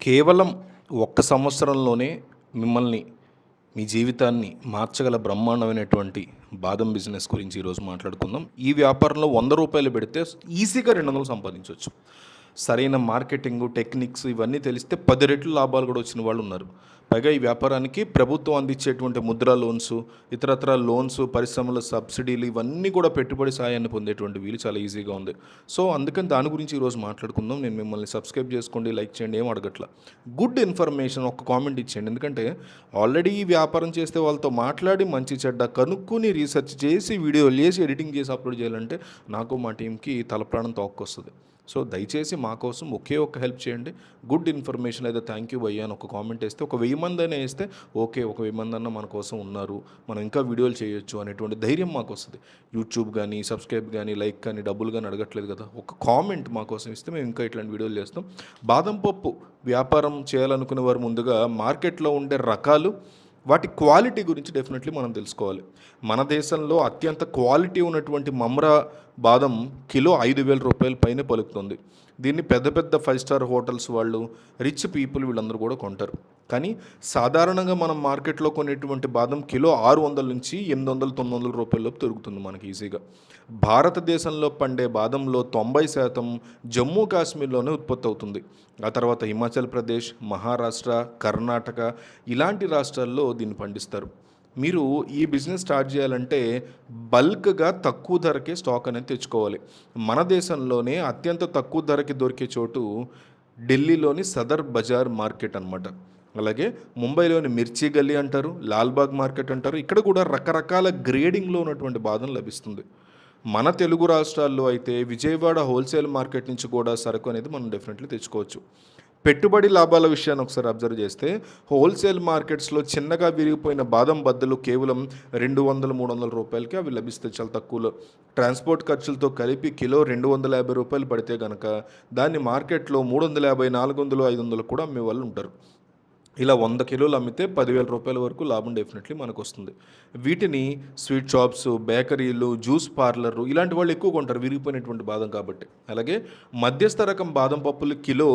కేవలం ఒక్క సంవత్సరంలోనే మిమ్మల్ని, మీ జీవితాన్ని మార్చగల బ్రహ్మాండమైనటువంటి బాదం బిజినెస్ గురించి ఈరోజు మాట్లాడుకుందాం. ఈ వ్యాపారంలో ₹100 పెడితే ఈజీగా 200 సంపాదించవచ్చు. సరైన మార్కెటింగు, టెక్నిక్స్ ఇవన్నీ తెలిస్తే 10 రెట్లు లాభాలు కూడా వచ్చిన వాళ్ళు ఉన్నారు. పైగా ఈ వ్యాపారానికి ప్రభుత్వం అందించేటువంటి ముద్రా లోన్స్, ఇతరత్ర లోన్స్, పరిశ్రమల సబ్సిడీలు ఇవన్నీ కూడా పెట్టుబడి సాయాన్ని పొందేటువంటి వీలు చాలా ఈజీగా ఉంది. సో అందుకని దాని గురించి ఈరోజు మాట్లాడుకుందాం. నేను మిమ్మల్ని సబ్స్క్రైబ్ చేసుకోండి, లైక్ చేయండి, ఏం అడగట్ల. గుడ్ ఇన్ఫర్మేషన్ ఒక కామెంట్ ఇచ్చేయండి. ఎందుకంటే ఆల్రెడీ ఈ వ్యాపారం చేస్తే వాళ్ళతో మాట్లాడి మంచి చెడ్డ కనుక్కొని రీసెర్చ్ చేసి వీడియోలు చేసి ఎడిటింగ్ చేసి అప్లోడ్ చేయాలంటే నాకు మా టీంకి తలప్రాణం తోక్కొస్తుంది. సో దయచేసి మా కోసం ఒకే ఒక్క హెల్ప్ చేయండి. గుడ్ ఇన్ఫర్మేషన్ అయితే థ్యాంక్ యూ భయ్యా అని ఒక కామెంట్ వేస్తే, ఒక 1000 మంది అయినా వేస్తే ఓకే, ఒక 1000 మంది అన్న మన కోసం ఉన్నారు, మనం ఇంకా వీడియోలు చేయొచ్చు అనేటువంటి ధైర్యం మాకు వస్తుంది. యూట్యూబ్ కానీ, సబ్స్క్రైబ్ కానీ, లైక్ కానీ, డబ్బులు కానీ అడగట్లేదు కదా. ఒక కామెంట్ మా కోసం ఇస్తే మేము ఇంకా ఇట్లాంటి వీడియోలు చేస్తాం. బాదం పప్పు వ్యాపారం చేయాలనుకునే వారు ముందుగా మార్కెట్లో ఉండే రకాలు, వాటి క్వాలిటీ గురించి డెఫినెట్లీ మనం తెలుసుకోవాలి. మన దేశంలో అత్యంత క్వాలిటీ ఉన్నటువంటి మమ్రా బాదం కిలో ₹5,000 పైనే పలుకుతుంది. దీన్ని పెద్ద పెద్ద 5 స్టార్ హోటల్స్ వాళ్ళు, రిచ్ పీపుల్ వీళ్ళందరూ కూడా కొంటారు. కానీ సాధారణంగా మనం మార్కెట్లో కొనేటువంటి బాదం కిలో ₹600 నుంచి ₹800, ₹900 లోపు దొరుకుతుంది మనకి ఈజీగా. భారతదేశంలో పండే బాదంలో 90% జమ్మూ కాశ్మీర్లోనే ఉత్పత్తి అవుతుంది. ఆ తర్వాత హిమాచల్ ప్రదేశ్, మహారాష్ట్ర, కర్ణాటక ఇలాంటి రాష్ట్రాల్లో దీన్ని పండిస్తారు. మీరు ఈ బిజినెస్ స్టార్ట్ చేయాలంటే బల్క్గా తక్కువ ధరకే స్టాక్ అనేది తెచ్చుకోవాలి. మన దేశంలోనే అత్యంత తక్కువ ధరకి దొరికే చోటు ఢిల్లీలోని సదర్ బజార్ మార్కెట్ అనమాట. అలాగే ముంబైలోని మిర్చి గల్లీ అంటారు, లాల్బాగ్ మార్కెట్ అంటారు. ఇక్కడ కూడా రకరకాల గ్రేడింగ్లో ఉన్నటువంటి బాదం లభిస్తుంది. మన తెలుగు రాష్ట్రాల్లో అయితే విజయవాడ హోల్సేల్ మార్కెట్ నుంచి కూడా సరుకు అనేది మనం డెఫినెట్లీ తెచ్చుకోవచ్చు. పెట్టుబడి లాభాల విషయాన్ని ఒకసారి అబ్జర్వ్ చేస్తే హోల్సేల్ మార్కెట్స్లో చిన్నగా విరిగిపోయిన బాదం బద్దలు కేవలం ₹200-300 అవి లభిస్తాయి, చాలా తక్కువలో. ట్రాన్స్పోర్ట్ ఖర్చులతో కలిపి కిలో ₹250 పడితే కనుక దాన్ని మార్కెట్లో ₹350, ₹400, ₹500 కూడా అమ్మే వాళ్ళు ఉంటారు. ఇలా 100 కిలోలు అమ్మితే ₹10,000 వరకు లాభం డెఫినెట్లీ మనకు వస్తుంది. వీటిని స్వీట్ షాప్స్, బేకరీలు, జ్యూస్ పార్లర్లు ఇలాంటి వాళ్ళు ఎక్కువ కొంటారు విరిగిపోయినటువంటి బాదం కాబట్టి. అలాగే మధ్యస్థ రకం బాదం పప్పులు కిలో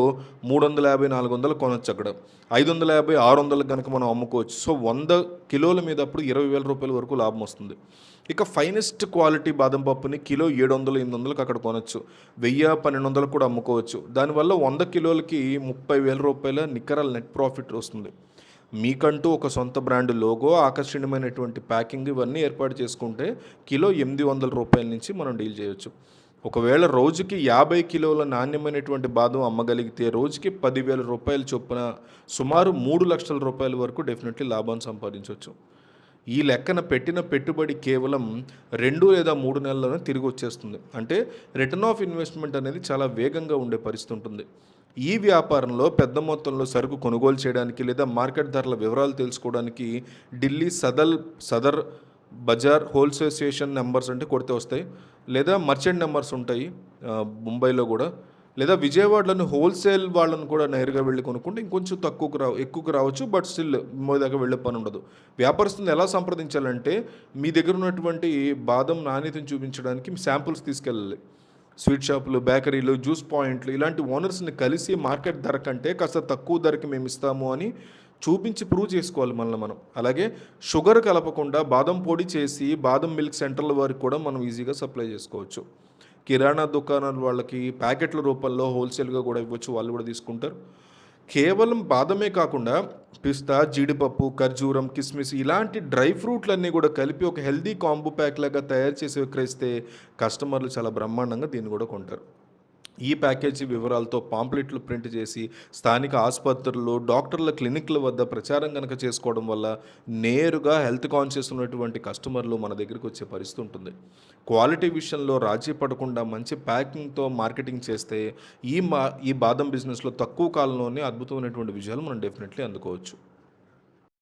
$350, $400 కొనొచ్చు. అక్కడ $550, $600 కనుక మనం అమ్ముకోవచ్చు. సో 100 కిలోల మీద అప్పుడు ₹20,000 వరకు లాభం వస్తుంది. ఇక ఫైనెస్ట్ క్వాలిటీ బాదం పప్పుని కిలో $700, $800 అక్కడ కొనొచ్చు. $1,000, $1,200 కూడా అమ్ముకోవచ్చు. దానివల్ల 100 కిలోలకి ₹30,000 నికర నెట్ ప్రాఫిట్ వస్తుంది. మీకంటూ ఒక సొంత బ్రాండ్ లోగో, ఆకర్షణీయమైనటువంటి ప్యాకింగ్ ఇవన్నీ ఏర్పాటు చేసుకుంటే కిలో ₹800 నుంచి మనం డీల్ చేయొచ్చు. ఒకవేళ రోజుకి 50 కిలోల నాణ్యమైనటువంటి బాదం అమ్మగలిగితే రోజుకి ₹10,000 చొప్పున సుమారు ₹3,00,000 వరకు డెఫినెట్లీ లాభాన్ని సంపాదించవచ్చు. ఈ లెక్కన పెట్టిన పెట్టుబడి కేవలం 2 లేదా 3 నెలల్లోనే తిరిగి వచ్చేస్తుంది. అంటే రిటర్న్ ఆఫ్ ఇన్వెస్ట్మెంట్ అనేది చాలా వేగంగా ఉండే పరిస్థితి ఉంటుంది. ఈ వ్యాపారంలో పెద్ద మొత్తంలో సరుకు కొనుగోలు చేయడానికి లేదా మార్కెట్ ధరల వివరాలు తెలుసుకోవడానికి Delhi Sadar Bazar wholesale station numbers అంటే కొడితే వస్తాయి, లేదా మర్చెంట్ నెంబర్స్ ఉంటాయి ముంబైలో కూడా, లేదా విజయవాడలోని హోల్సేల్ వాళ్ళని కూడా నేరుగా వెళ్ళి కొనుక్కుంటే ఇంకొంచెం ఎక్కువకు రావచ్చు. బట్ స్టిల్ ముంబై దాకా వెళ్ళే పని ఉండదు. వ్యాపారస్తులను ఎలా సంప్రదించాలంటే మీ దగ్గర ఉన్నటువంటి బాదం నాణ్యతను చూపించడానికి మీ శాంపుల్స్ తీసుకెళ్ళాలి. స్వీట్ షాపులు, బేకరీలు, జ్యూస్ పాయింట్లు ఇలాంటి ఓనర్స్ని కలిసి మార్కెట్ ధర కంటే కాస్త తక్కువ ధరకి మేము ఇస్తాము అని చూపించి ప్రూవ్ చేసుకోవాలి మనల్ని మనం. అలాగే షుగర్ కలపకుండా బాదం పొడి చేసి బాదం మిల్క్ సెంటర్ల వారికి కూడా మనం ఈజీగా సప్లై చేసుకోవచ్చు. కిరాణా దుకాణాల వాళ్ళకి ప్యాకెట్ల రూపంలో హోల్సేల్గా కూడా ఇవ్వచ్చు, వాళ్ళు కూడా తీసుకుంటారు. కేవలం బాదమే కాకుండా పిస్తా, జీడిపప్పు, ఖర్జూరం, కిస్మిస్ ఇలాంటి డ్రై ఫ్రూట్లన్నీ కూడా కలిపి ఒక హెల్దీ కాంబో ప్యాక్ లాగా తయారు చేసి విక్రయిస్తే కస్టమర్లు చాలా బ్రహ్మాండంగా దీన్ని కూడా కొంటారు. ఈ ప్యాకేజీ వివరాలతో పాంప్లెట్లు ప్రింట్ చేసి స్థానిక ఆసుపత్రులు, డాక్టర్ల క్లినిక్ల వద్ద ప్రచారం కనుక చేసుకోవడం వల్ల నేరుగా హెల్త్ కాన్షియస్ ఉన్నటువంటి కస్టమర్లు మన దగ్గరికి వచ్చే పరిస్థితి ఉంటుంది. క్వాలిటీ విషయంలో రాజీ పడకుండా మంచి ప్యాకింగ్తో మార్కెటింగ్ చేస్తే ఈ బాదం బిజినెస్లో తక్కువ కాలంలోనే అద్భుతమైనటువంటి విజయాలు మనం డెఫినెట్లీ అందుకోవచ్చు.